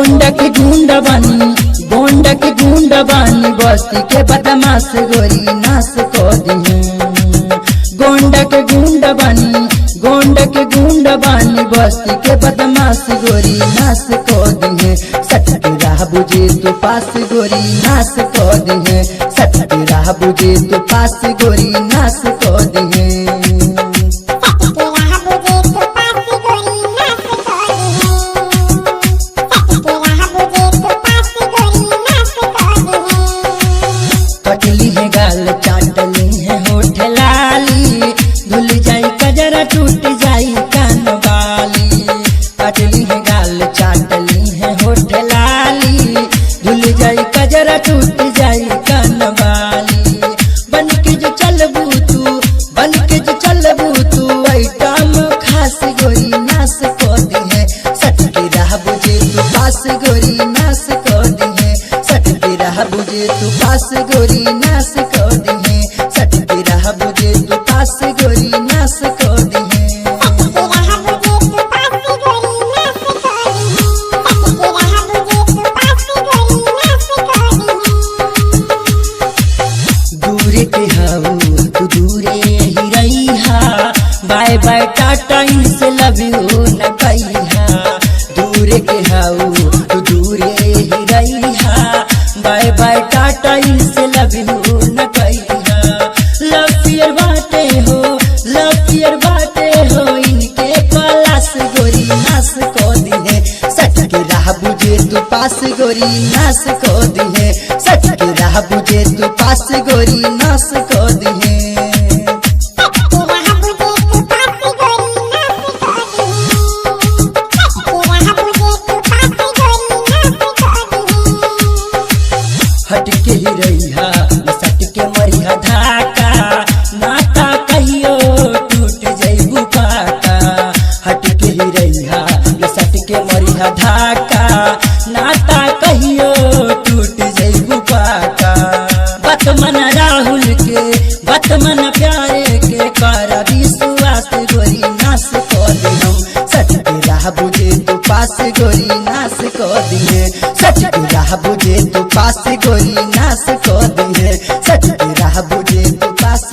गोंडा के गुंडा बानी बस्ती के बदमाश गोरी नाश को दी। गोंडा के गुंडा बानी बस्ती के बदमाश गोरी नाश को दी। सटके राह बुझे तू पास गोरी नाश को दी। सटके राह बुझे तू पास गोरी नाश को दी। कटली है गाल चाटली है होठ लाली, धुल जाई कजरा टूट जाई कान वाली। कटली है गाल चाटली है होठ लाली, धुल जाई कजरा टूट जाई कान वाली। बन के जो चलबू तू आइटम खास गोरी नाश को दी है। सटके राह बुझे तू पास गोरी नाश को दी है। सटके राह बुझे तू पास गोरी नाश को दी है। सटके राह बुझे तू पास गोरी नाश को दी है। दूरे के हाऊ तू दूरे ही रही हा, बाय बाय टाटा इनसे लव यू न कहिहा। दूरे के हाऊ तू दूरे ही रही हा, बाय बाय टाटा इनसे लव यू न कहिहा। लव फियर बाटे हो इनके पलास गोरी नाश को दी है। सटके राह बुझे तू पास गोरी नाश को दी है। सटके राह बुझे तू पास गोरी नाश को दी है। हटके ही रहिहा सटके मरिहा धाका, नाता कहियो टूट जइबू पाका। हटके ही रहिहा सटके मरिहा धाका, नाता कहियो टूट जइबू पाका। बात मन राहुल के बात मन प्यारे के कर विश्वास गोरी नाश को दी। सटके राह बुझे तू पास गोरी नाश को दी है। सटके राह बुझे तू पास गोरी नाश को दी है। सटके राह बुझे तू पास